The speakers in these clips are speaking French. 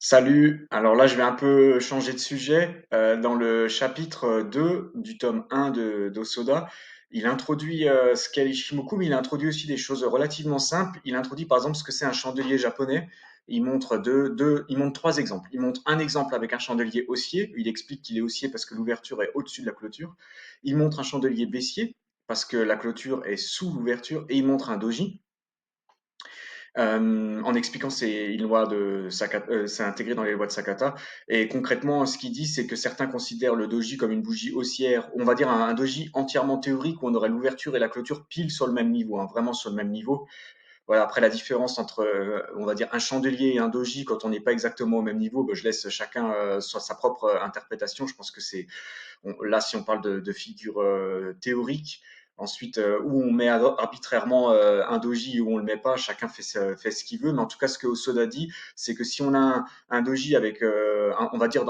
Salut, alors là je vais un peu changer de sujet. Dans le chapitre 2 du tome 1 d'Osoda, il introduit ce qu'est l'Ishimoku, mais il introduit aussi des choses relativement simples. Il introduit par exemple ce que c'est un chandelier japonais. Il montre il montre trois exemples. Il montre un exemple avec un chandelier haussier. Il explique qu'il est haussier parce que l'ouverture est au-dessus de la clôture. Il montre un chandelier baissier parce que la clôture est sous l'ouverture. Et il montre un doji en expliquant ces lois de Sakata, c'est intégré dans les lois de Sakata. Et concrètement, ce qu'il dit, c'est que certains considèrent le doji comme une bougie haussière, on va dire un doji entièrement théorique où on aurait l'ouverture et la clôture pile sur le même niveau, hein, vraiment sur le même niveau. Voilà. Après, la différence entre, on va dire, un chandelier et un doji, quand on n'est pas exactement au même niveau, ben, je laisse chacun sa propre interprétation. Je pense que là, si on parle de figures théoriques, ensuite, où on met arbitrairement un doji ou on le met pas, chacun fait ce qu'il veut. Mais en tout cas, ce que Osoda dit, c'est que si on a un doji avec, on va dire,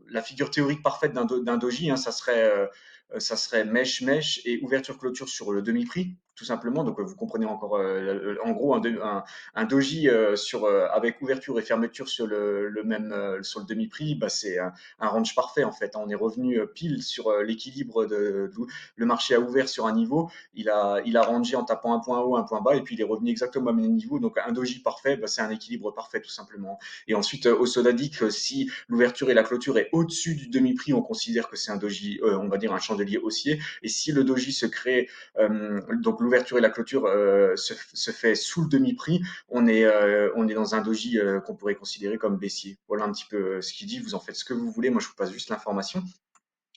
la figure théorique parfaite d'un doji, hein, ça serait mèche et ouverture clôture sur le demi-prix, tout simplement. Donc, vous comprenez encore, en gros, un doji avec ouverture et fermeture sur le même, sur le demi-prix, bah, c'est un range parfait en fait. On est revenu pile sur l'équilibre le marché a ouvert sur un niveau, il a rangé en tapant un point haut, un point bas, et puis il est revenu exactement au même niveau. Donc un doji parfait, bah, c'est un équilibre parfait tout simplement. Et ensuite, Osoda dit que si l'ouverture et la clôture est au-dessus du demi-prix, on considère que c'est un doji, on va dire un chandelier haussier. Et si le doji se crée, donc l'ouverture et la clôture se fait sous le demi-prix, on est dans un doji qu'on pourrait considérer comme baissier. Voilà un petit peu ce qu'il dit. Vous en faites ce que vous voulez. Moi, je vous passe juste l'information.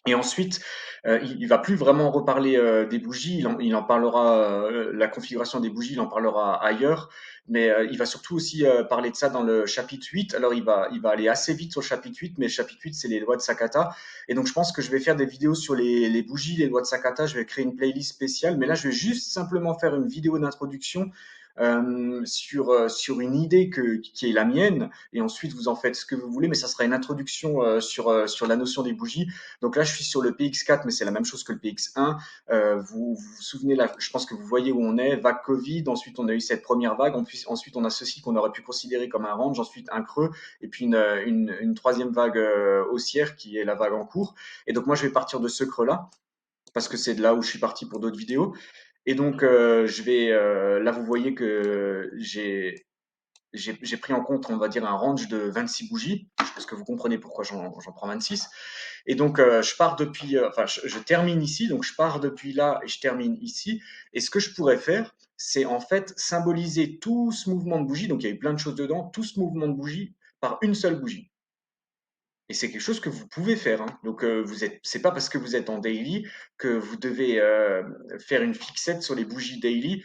Et ensuite, il va plus vraiment reparler des bougies. Il en parlera la configuration des bougies. Il en parlera ailleurs. Mais il va surtout aussi parler de ça dans le chapitre 8. Alors, il va aller assez vite sur le chapitre 8, mais le chapitre 8, c'est les lois de Sakata. Et donc, je pense que je vais faire des vidéos sur les bougies, les lois de Sakata. Je vais créer une playlist spéciale. Mais là, je vais juste simplement faire une vidéo d'introduction sur une idée qui est la mienne, et ensuite vous en faites ce que vous voulez, mais ça sera une introduction sur la notion des bougies. Donc là, je suis sur le PX4, mais c'est la même chose que le PX1. Vous souvenez, là, je pense que vous voyez où on est, vague Covid, ensuite on a eu cette première vague, ensuite on a ceci qu'on aurait pu considérer comme un range, ensuite un creux, et puis une troisième vague haussière qui est la vague en cours. Et donc moi, je vais partir de ce creux-là, parce que c'est de là où je suis parti pour d'autres vidéos. Et donc, là, vous voyez que j'ai pris en compte, on va dire, un range de 26 bougies. Je pense que vous comprenez pourquoi j'en prends 26. Et donc, je pars depuis, enfin, je termine ici, donc je pars depuis là et je termine ici. Et ce que je pourrais faire, c'est en fait symboliser tout ce mouvement de bougie. Donc, il y a eu plein de choses dedans, tout ce mouvement de bougie par une seule bougie. Et c'est quelque chose que vous pouvez faire, hein. Donc, c'est pas parce que vous êtes en daily que vous devez faire une fixette sur les bougies daily.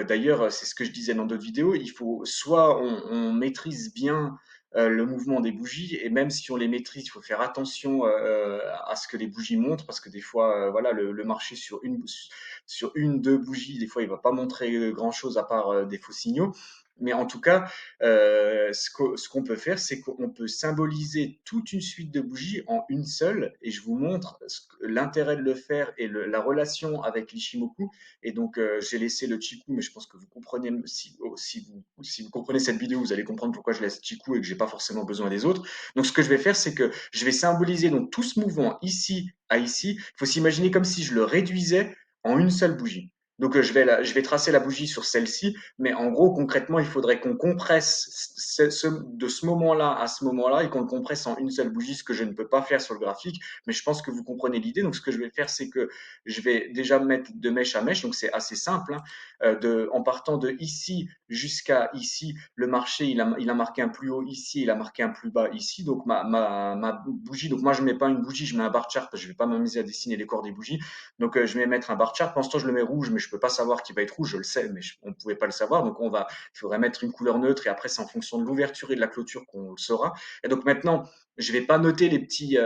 D'ailleurs, c'est ce que je disais dans d'autres vidéos. Il faut soit on maîtrise bien le mouvement des bougies, et même si on les maîtrise, il faut faire attention à ce que les bougies montrent, parce que des fois, voilà, le marché sur une, deux bougies, des fois, il va pas montrer grand-chose à part des faux signaux. Mais en tout cas, ce qu'on peut faire, c'est qu'on peut symboliser toute une suite de bougies en une seule, et je vous montre l'intérêt de le faire et la relation avec l'Ishimoku. Et donc, j'ai laissé le Chiku, mais je pense que vous comprenez, si vous comprenez cette vidéo, vous allez comprendre pourquoi je laisse Chiku et que j'ai pas forcément besoin des autres. Donc, ce que je vais faire, c'est que je vais symboliser donc tout ce mouvement ici à ici. Il faut s'imaginer comme si je le réduisais en une seule bougie. Donc, je vais tracer la bougie sur celle-ci, mais en gros, concrètement, il faudrait qu'on compresse de ce moment-là à ce moment-là et qu'on le compresse en une seule bougie, ce que je ne peux pas faire sur le graphique. Mais je pense que vous comprenez l'idée. Donc, ce que je vais faire, c'est que je vais déjà mettre de mèche à mèche. Donc, c'est assez simple, hein. En partant de ici jusqu'à ici, le marché, il a marqué un plus haut ici, il a marqué un plus bas ici. Donc, ma bougie, donc moi, je ne mets pas une bougie, je mets un bar chart parce que je ne vais pas m'amuser à dessiner les corps des bougies. Donc, je vais mettre un bar chart. Pendant ce temps, je le mets rouge, mais je peux pas savoir qu'il va être rouge. Je le sais, mais on ne pouvait pas le savoir. Donc, il faudrait mettre une couleur neutre, et après, c'est en fonction de l'ouverture et de la clôture qu'on le saura. Et donc, maintenant, je vais pas noter les petits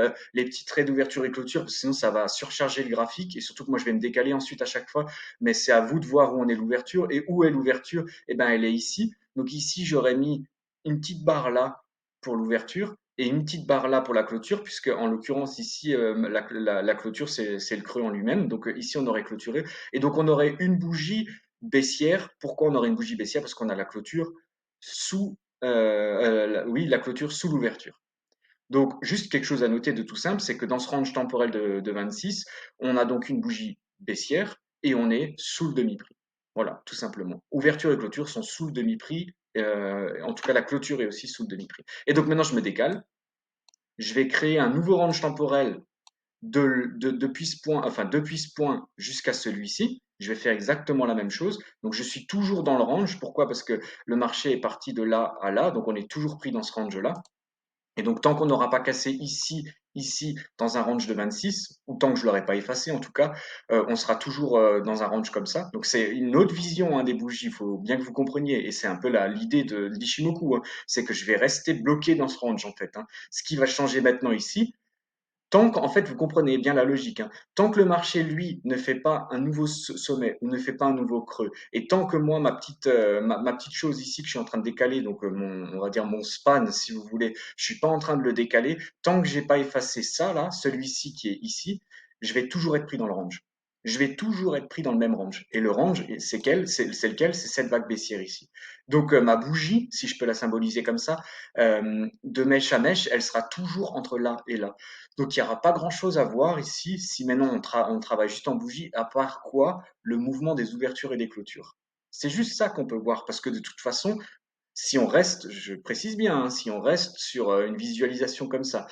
traits d'ouverture et clôture, parce que sinon, ça va surcharger le graphique. Et surtout que moi, je vais me décaler ensuite à chaque fois. Mais c'est à vous de voir où on est l'ouverture. Et où est l'ouverture? Eh ben, elle est ici. Donc, ici, j'aurais mis une petite barre là pour l'ouverture et une petite barre là pour la clôture, puisque en l'occurrence ici, la clôture, c'est le creux en lui-même. Donc ici, on aurait clôturé. Et donc, on aurait une bougie baissière. Pourquoi on aurait une bougie baissière? Parce qu'on a la clôture sous oui, la clôture sous l'ouverture. Donc, juste quelque chose à noter de tout simple, c'est que dans ce range temporel de 26, on a donc une bougie baissière et on est sous le demi-prix. Voilà, tout simplement. Ouverture et clôture sont sous le demi-prix. En tout cas, la clôture est aussi sous le demi-prix. Et donc maintenant, je me décale. Je vais créer un nouveau range temporel depuis ce point, enfin depuis ce point jusqu'à celui-ci. Je vais faire exactement la même chose. Donc je suis toujours dans le range. Pourquoi? Parce que le marché est parti de là à là. Donc on est toujours pris dans ce range-là. Et donc, tant qu'on n'aura pas cassé ici, ici, dans un range de 26, ou tant que je ne l'aurai pas effacé, en tout cas, on sera toujours dans un range comme ça. Donc, c'est une autre vision hein, des bougies, il faut bien que vous compreniez. Et c'est un peu l'idée de l'Ishimoku, hein, c'est que je vais rester bloqué dans ce range, en fait. Hein. Ce qui va changer maintenant ici, tant qu'en fait, vous comprenez bien la logique, hein, tant que le marché, lui, ne fait pas un nouveau sommet ou ne fait pas un nouveau creux, et tant que moi, ma petite chose ici que je suis en train de décaler, donc on va dire mon span, si vous voulez, je suis pas en train de le décaler, tant que j'ai pas effacé ça, là, celui-ci qui est ici, je vais toujours être pris dans le range. Je vais toujours être pris dans le même range. Et le range, c'est lequel? C'est cette vague baissière ici. Donc ma bougie, si je peux la symboliser comme ça, de mèche à mèche, elle sera toujours entre là et là. Donc il n'y aura pas grand-chose à voir ici si maintenant on travaille juste en bougie, à part quoi? Le mouvement des ouvertures et des clôtures. C'est juste ça qu'on peut voir, parce que de toute façon, si on reste, je précise bien, hein, si on reste sur une visualisation comme ça,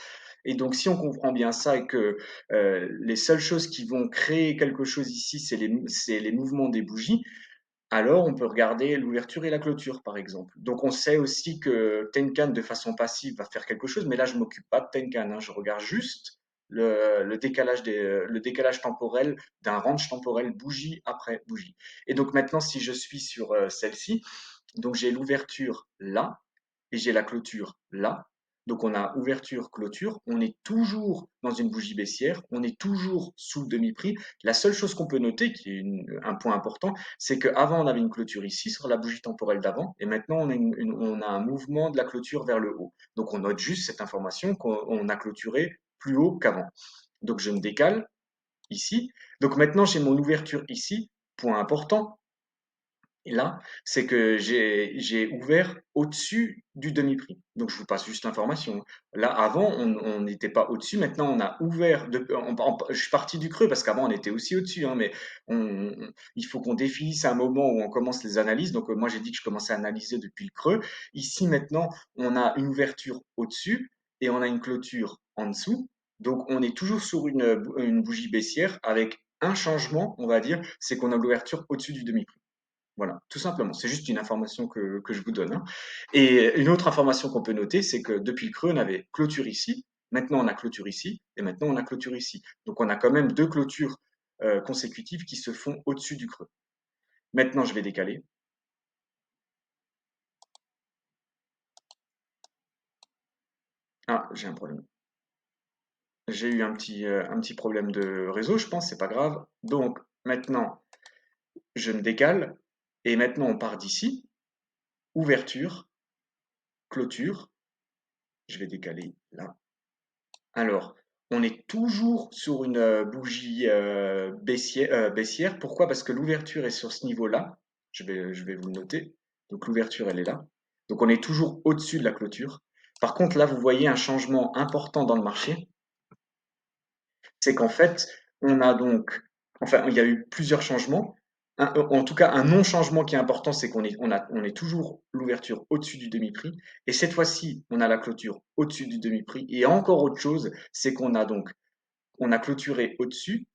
et donc si on comprend bien ça et que les seules choses qui vont créer quelque chose ici, c'est les mouvements des bougies, alors, on peut regarder l'ouverture et la clôture, par exemple. Donc, on sait aussi que Tenkan, de façon passive, va faire quelque chose, mais là, je m'occupe pas de Tenkan, hein. Je regarde juste le décalage temporel d'un range temporel bougie après bougie. Et donc, maintenant, si je suis sur celle-ci, donc j'ai l'ouverture là et j'ai la clôture là. Donc on a ouverture, clôture, on est toujours dans une bougie baissière, on est toujours sous le demi-prix. La seule chose qu'on peut noter, qui est un point important, c'est qu'avant on avait une clôture ici sur la bougie temporelle d'avant, et maintenant on a un mouvement de la clôture vers le haut. Donc on note juste cette information qu'on a clôturé plus haut qu'avant. Donc je me décale ici. Donc maintenant j'ai mon ouverture ici. Point important, et là, c'est que j'ai ouvert au-dessus du demi-prix. Donc, je vous passe juste l'information. Là, avant, on n'était pas au-dessus. Maintenant, on a ouvert. Je suis parti du creux parce qu'avant, on était aussi au-dessus. Hein, mais il faut qu'on définisse un moment où on commence les analyses. Donc, moi, j'ai dit que je commençais à analyser depuis le creux. Ici, maintenant, on a une ouverture au-dessus et on a une clôture en dessous. Donc, on est toujours sur une bougie baissière avec un changement, on va dire, c'est qu'on a l'ouverture au-dessus du demi-prix. Voilà, tout simplement. C'est juste une information que je vous donne. Hein. Et une autre information qu'on peut noter, c'est que depuis le creux, on avait clôture ici, maintenant on a clôture ici, et maintenant on a clôture ici. Donc on a quand même deux clôtures consécutives qui se font au-dessus du creux. Maintenant, je vais décaler. Ah, j'ai un problème. J'ai eu un petit problème de réseau, je pense, c'est pas grave. Donc maintenant, je me décale, et maintenant on part d'ici. Ouverture, clôture. Je vais décaler là. Alors, on est toujours sur une bougie baissière. Pourquoi? Parce que l'ouverture est sur ce niveau-là. Je vais vous le noter. Donc l'ouverture, elle est là. Donc on est toujours au-dessus de la clôture. Par contre, là, vous voyez un changement important dans le marché. C'est qu'en fait, on a donc, enfin, il y a eu plusieurs changements. En tout cas, un non-changement qui est important, c'est on est toujours l'ouverture au-dessus du demi-prix. Et cette fois-ci, on a la clôture au-dessus du demi-prix. Et encore autre chose, c'est on a clôturé au-dessus,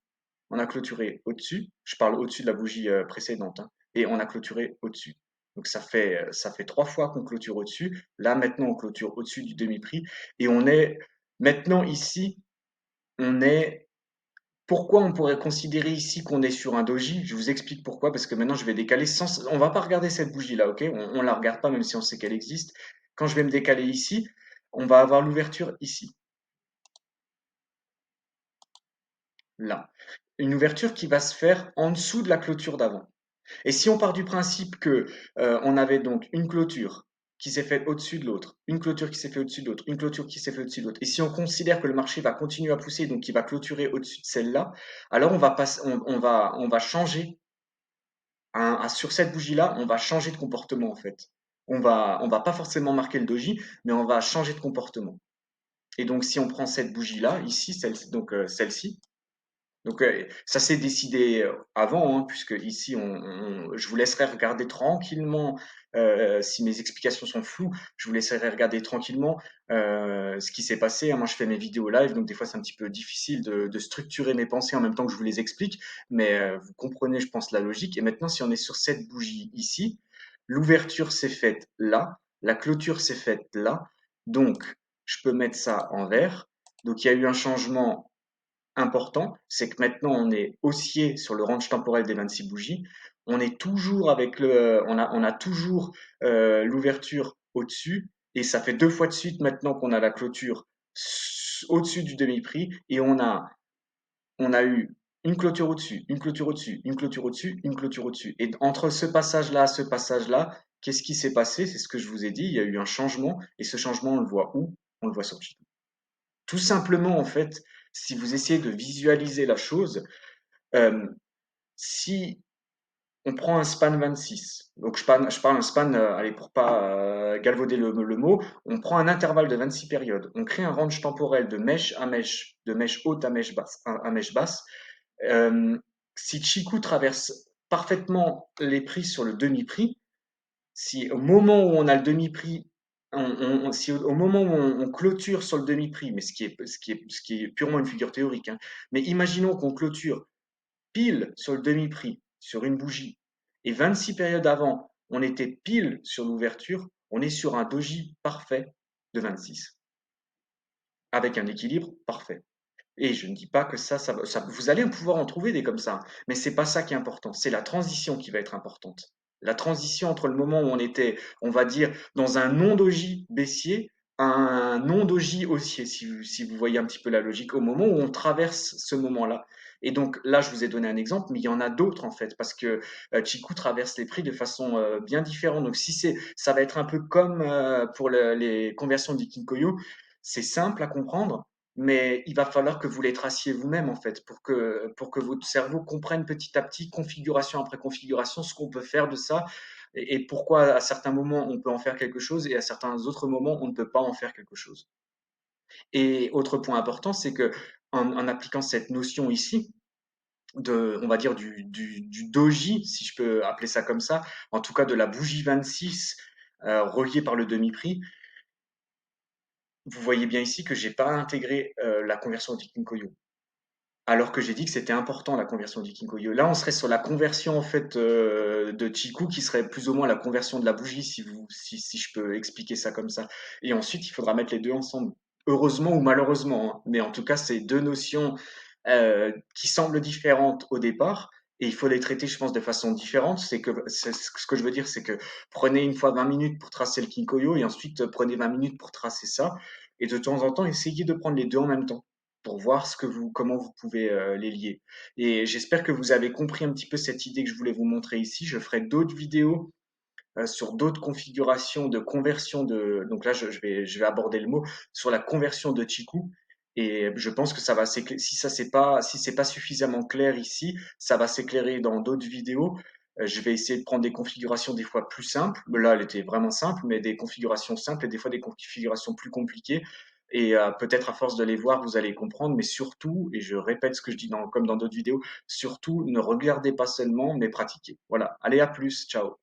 on a clôturé au-dessus. Je parle au-dessus de la bougie précédente, hein, et on a clôturé au-dessus. Donc ça fait trois fois qu'on clôture au-dessus. Là, maintenant, on clôture au-dessus du demi-prix. Et on est maintenant ici, on est pourquoi on pourrait considérer ici qu'on est sur un doji? Je vous explique pourquoi, parce que maintenant je vais décaler sans. On va pas regarder cette bougie-là, ok? On la regarde pas, même si on sait qu'elle existe. Quand je vais me décaler ici, on va avoir l'ouverture ici, là. Une ouverture qui va se faire en dessous de la clôture d'avant. Et si on part du principe que on avait donc une clôture qui s'est faite au-dessus de l'autre, une clôture qui s'est faite au-dessus de l'autre, une clôture qui s'est faite au-dessus de l'autre, et si on considère que le marché va continuer à pousser, donc il va clôturer au-dessus de celle-là, alors on va changer sur cette bougie-là, on va changer de comportement en fait. on va pas forcément marquer le doji, mais on va changer de comportement. Et donc, si on prend cette bougie-là, ici, celle-ci, donc ça s'est décidé avant, hein, puisque ici, je vous laisserai regarder tranquillement, si mes explications sont floues, je vous laisserai regarder tranquillement ce qui s'est passé, hein. Moi, je fais mes vidéos live, donc des fois, c'est un petit peu difficile de structurer mes pensées en même temps que je vous les explique, mais vous comprenez, je pense, la logique. Et maintenant, si on est sur cette bougie ici, l'ouverture s'est faite là, la clôture s'est faite là, donc je peux mettre ça en vert. Donc, il y a eu un changement important, c'est que maintenant on est haussier sur le range temporel des 26 bougies. On est toujours on a toujours l'ouverture au-dessus et ça fait deux fois de suite maintenant qu'on a la clôture au-dessus du demi-prix et on a eu une clôture au-dessus, une clôture au-dessus, une clôture au-dessus, une clôture au-dessus. Et entre ce passage-là, qu'est-ce qui s'est passé? C'est ce que je vous ai dit. Il y a eu un changement et ce changement, on le voit où? On le voit sur Chico. Tout simplement, en fait, si vous essayez de visualiser la chose, euh, si on prend un span 26, donc je parle un span, allez, pour pas galvauder le mot, on prend un intervalle de 26 périodes, on crée un range temporel de mèche à mèche, de mèche haute à mèche basse. Euh, Si Chiku traverse parfaitement les prix sur le demi-prix, si au moment où on a le demi-prix, si au moment où on clôture sur le demi-prix, mais ce qui est purement une figure théorique, hein, mais imaginons qu'on clôture pile sur le demi-prix, sur une bougie, et 26 périodes avant, on était pile sur l'ouverture, on est sur un doji parfait de 26, avec un équilibre parfait. Et je ne dis pas que vous allez pouvoir en trouver des comme ça, mais c'est pas ça qui est important. C'est la transition qui va être importante. La transition entre le moment où on était, on va dire, dans un non-doji baissier, un non-doji haussier, si vous voyez un petit peu la logique, au moment où on traverse ce moment-là. Et donc là, je vous ai donné un exemple, mais il y en a d'autres en fait, parce que Chiku traverse les prix de façon bien différente. Donc si ça va être un peu comme pour les conversions d'Ikinkoyo, c'est simple à comprendre, mais il va falloir que vous les traciez vous-même en fait pour que votre cerveau comprenne petit à petit, configuration après configuration, ce qu'on peut faire de ça et pourquoi à certains moments on peut en faire quelque chose et à certains autres moments on ne peut pas en faire quelque chose. Et autre point important, c'est que en appliquant cette notion ici on va dire du doji, si je peux appeler ça comme ça, en tout cas de la bougie 26 reliée par le demi-prix, vous voyez bien ici que j'ai pas intégré la conversion d'Ikinkoyo. Alors que j'ai dit que c'était important la conversion d'Ikinkoyo. Là, on serait sur la conversion en fait de Chiku qui serait plus ou moins la conversion de la bougie si je peux expliquer ça comme ça. Et ensuite, il faudra mettre les deux ensemble. Heureusement ou malheureusement, hein. Mais en tout cas, c'est deux notions qui semblent différentes au départ. Et il faut les traiter, je pense, de façon différente. Ce que je veux dire, c'est que prenez une fois 20 minutes pour tracer le Kinkoyo et ensuite prenez 20 minutes pour tracer ça. Et de temps en temps, essayez de prendre les deux en même temps pour voir comment vous pouvez les lier. Et j'espère que vous avez compris un petit peu cette idée que je voulais vous montrer ici. Je ferai d'autres vidéos sur d'autres configurations de conversion de. Donc là, je vais aborder le mot sur la conversion de Chiku. Et je pense que ça va s'éclairer. Si c'est pas suffisamment clair ici, ça va s'éclairer dans d'autres vidéos. Je vais essayer de prendre des configurations des fois plus simples. Là, elle était vraiment simple, mais des configurations simples et des fois des configurations plus compliquées. Et peut-être à force de les voir, vous allez comprendre. Mais surtout, et je répète ce que je dis comme dans d'autres vidéos, surtout ne regardez pas seulement, mais pratiquez. Voilà. Allez, à plus. Ciao.